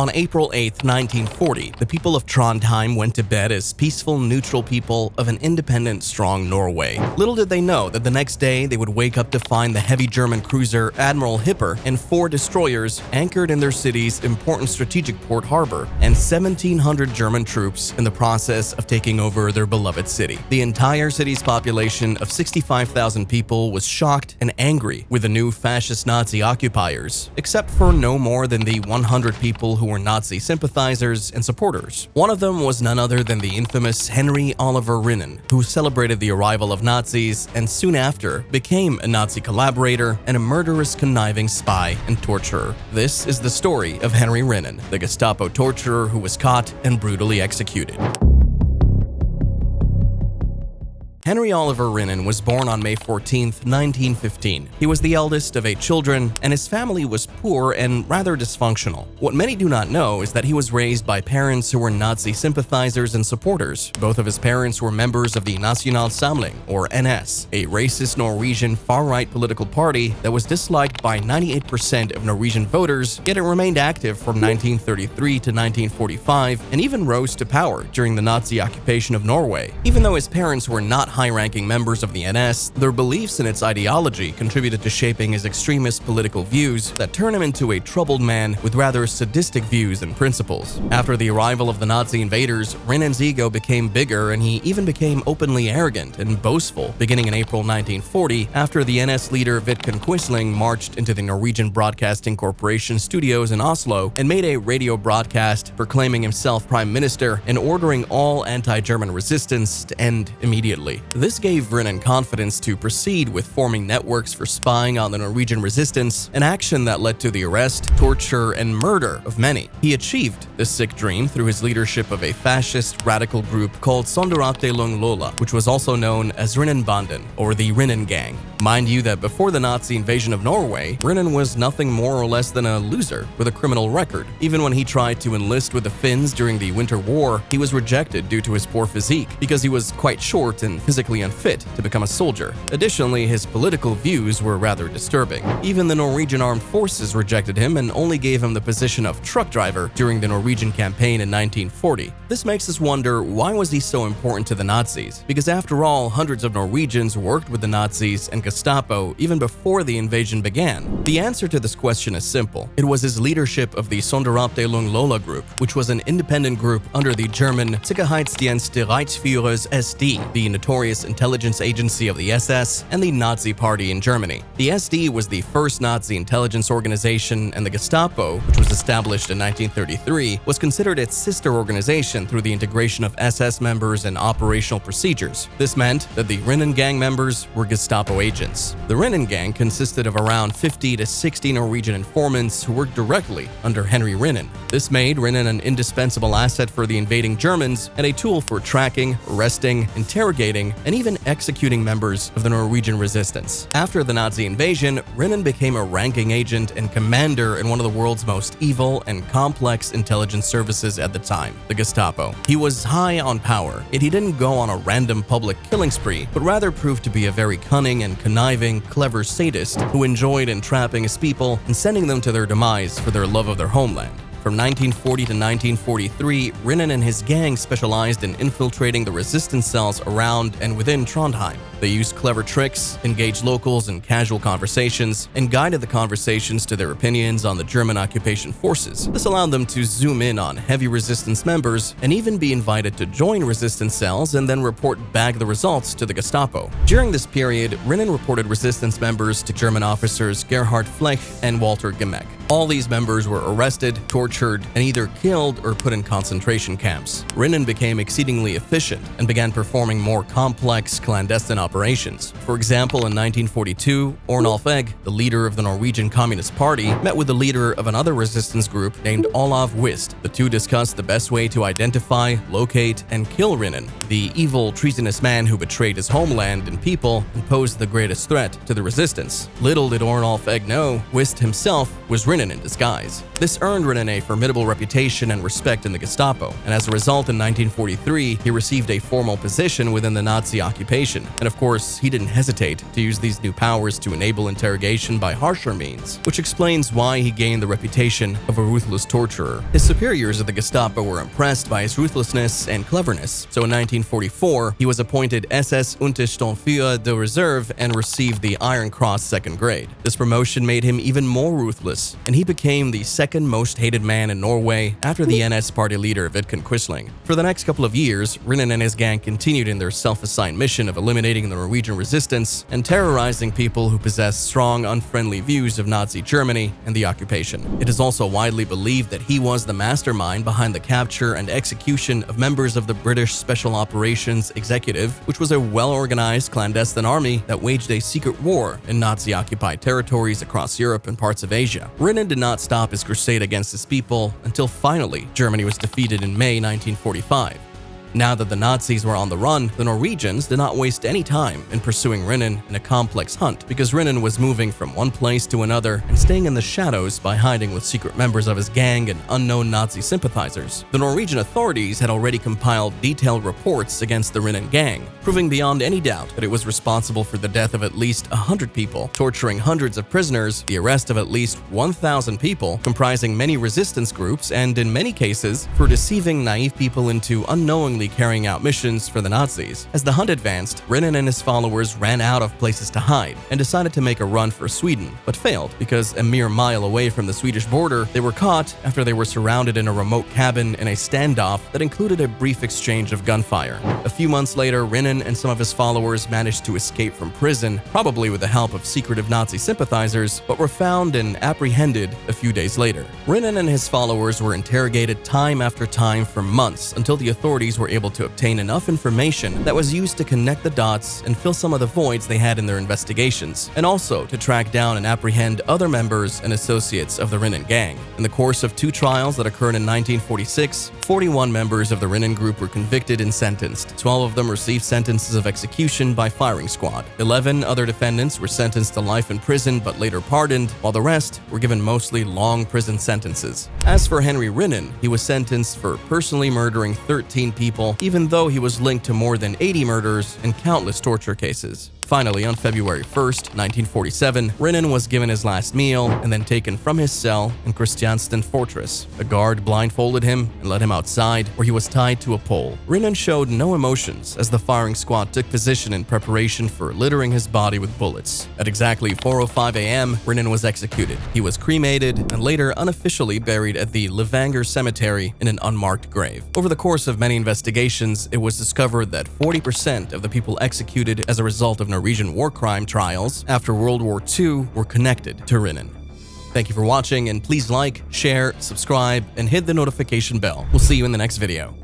On April 8, 1940, the people of Trondheim went to bed as peaceful, neutral people of an independent, strong Norway. Little did they know that the next day they would wake up to find the heavy German cruiser Admiral Hipper and 4 destroyers anchored in their city's important strategic port harbor, and 1,700 German troops in the process of taking over their beloved city. The entire city's population of 65,000 people was shocked and angry with the new fascist Nazi occupiers, except for no more than the 100 people who were Nazi sympathizers and supporters. One of them was none other than the infamous Henry Oliver Rinnan, who celebrated the arrival of Nazis and soon after became a Nazi collaborator and a murderous, conniving spy and torturer. This is the story of Henry Rinnan, the Gestapo torturer who was caught and brutally executed. Henry Oliver Rinnan was born on May 14, 1915. He was the eldest of 8 children, and his family was poor and rather dysfunctional. What many do not know is that he was raised by parents who were Nazi sympathizers and supporters. Both of his parents were members of the Nationalsamling, or NS, a racist Norwegian far-right political party that was disliked by 98% of Norwegian voters, yet it remained active from 1933 to 1945 and even rose to power during the Nazi occupation of Norway. Even though his parents were not high-ranking members of the NS, their beliefs in its ideology contributed to shaping his extremist political views that turned him into a troubled man with rather sadistic views and principles. After the arrival of the Nazi invaders, Rinnan's ego became bigger and he even became openly arrogant and boastful, beginning in April 1940 after the NS leader Vidkun Quisling marched into the Norwegian Broadcasting Corporation studios in Oslo and made a radio broadcast proclaiming himself prime minister and ordering all anti-German resistance to end immediately. This gave Rinnan confidence to proceed with forming networks for spying on the Norwegian resistance, an action that led to the arrest, torture, and murder of many. He achieved this sick dream through his leadership of a fascist radical group called Sonderavdelung Lola, which was also known as Rinnan-banden, or the Rinnan Gang. Mind you that before the Nazi invasion of Norway, Rinnan was nothing more or less than a loser with a criminal record. Even when he tried to enlist with the Finns during the Winter War, he was rejected due to his poor physique, because he was quite short and physically unfit to become a soldier. Additionally, his political views were rather disturbing. Even the Norwegian Armed Forces rejected him and only gave him the position of truck driver during the Norwegian campaign in 1940. This makes us wonder, why was he so important to the Nazis? Because after all, hundreds of Norwegians worked with the Nazis and Gestapo even before the invasion began. The answer to this question is simple. It was his leadership of the Sonderavdelung Lola group, which was an independent group under the German Sicherheitsdienst des Reichsführers SD, the notorious intelligence agency of the SS and the Nazi Party in Germany. The SD was the first Nazi intelligence organization, and the Gestapo, which was established in 1933, was considered its sister organization through the integration of SS members and operational procedures. This meant that the Rinnan Gang members were Gestapo agents. The Rinnan Gang consisted of around 50 to 60 Norwegian informants who worked directly under Henry Rinnan. This made Rinnan an indispensable asset for the invading Germans and a tool for tracking, arresting, interrogating, and even executing members of the Norwegian resistance. After the Nazi invasion, Rinnan became a ranking agent and commander in one of the world's most evil and complex intelligence services at the time, the Gestapo. He was high on power, yet he didn't go on a random public killing spree, but rather proved to be a very cunning and conniving, clever sadist who enjoyed entrapping his people and sending them to their demise for their love of their homeland. From 1940 to 1943, Rinnan and his gang specialized in infiltrating the resistance cells around and within Trondheim. They used clever tricks, engaged locals in casual conversations, and guided the conversations to their opinions on the German occupation forces. This allowed them to zoom in on heavy resistance members and even be invited to join resistance cells and then report back the results to the Gestapo. During this period, Rinnan reported resistance members to German officers Gerhard Flech and Walter Gemek. All these members were arrested, tortured, and either killed or put in concentration camps. Rinnan became exceedingly efficient and began performing more complex clandestine operations. For example, in 1942, Ornolf Egg, the leader of the Norwegian Communist Party, met with the leader of another resistance group named Olav Wist. The two discussed the best way to identify, locate, and kill Rinnan, the evil, treasonous man who betrayed his homeland and people and posed the greatest threat to the resistance. Little did Ornolf Egg know, Wist himself was Rinnan Rinnan in disguise. This earned Rinnan a formidable reputation and respect in the Gestapo, and as a result, in 1943, he received a formal position within the Nazi occupation. And of course, he didn't hesitate to use these new powers to enable interrogation by harsher means, which explains why he gained the reputation of a ruthless torturer. His superiors at the Gestapo were impressed by his ruthlessness and cleverness, so in 1944, he was appointed SS Untersturmführer der Reserve and received the Iron Cross 2nd grade. This promotion made him even more ruthless, and he became the second most hated man in Norway after the NS party leader Vidkun Quisling. For the next couple of years, Rinnan and his gang continued in their self-assigned mission of eliminating the Norwegian resistance and terrorizing people who possessed strong, unfriendly views of Nazi Germany and the occupation. It is also widely believed that he was the mastermind behind the capture and execution of members of the British Special Operations Executive, which was a well-organized clandestine army that waged a secret war in Nazi-occupied territories across Europe and parts of Asia. Rinnan did not stop his crusade against his people until finally Germany was defeated in May 1945. Now that the Nazis were on the run, the Norwegians did not waste any time in pursuing Rinnan in a complex hunt, because Rinnan was moving from one place to another and staying in the shadows by hiding with secret members of his gang and unknown Nazi sympathizers. The Norwegian authorities had already compiled detailed reports against the Rinnan gang, proving beyond any doubt that it was responsible for the death of at least 100 people, torturing hundreds of prisoners, the arrest of at least 1,000 people, comprising many resistance groups, and in many cases, for deceiving naive people into unknowingly carrying out missions for the Nazis. As the hunt advanced, Rinnan and his followers ran out of places to hide and decided to make a run for Sweden, but failed because a mere mile away from the Swedish border, they were caught after they were surrounded in a remote cabin in a standoff that included a brief exchange of gunfire. A few months later, Rinnan and some of his followers managed to escape from prison, probably with the help of secretive Nazi sympathizers, but were found and apprehended a few days later. Rinnan and his followers were interrogated time after time for months until the authorities were able to obtain enough information that was used to connect the dots and fill some of the voids they had in their investigations, and also to track down and apprehend other members and associates of the Rinnan gang. In the course of 2 trials that occurred in 1946, 41 members of the Rinnan group were convicted and sentenced. 12 of them received sentences of execution by firing squad. 11 other defendants were sentenced to life in prison but later pardoned, while the rest were given mostly long prison sentences. As for Henry Rinnan, he was sentenced for personally murdering 13 people, even though he was linked to more than 80 murders and countless torture cases. Finally, on February 1st, 1947, Rinnan was given his last meal and then taken from his cell in Kristiansand Fortress. A guard blindfolded him and led him outside, where he was tied to a pole. Rinnan showed no emotions as the firing squad took position in preparation for littering his body with bullets. At exactly 4:05 a.m., Rinnan was executed. He was cremated and later unofficially buried at the Levanger Cemetery in an unmarked grave. Over the course of many investigations, it was discovered that 40% of the people executed as a result of Norwegian war crime trials after World War II were connected to Rinnan. Thank you for watching, and please like, share, subscribe, and hit the notification bell. We'll see you in the next video.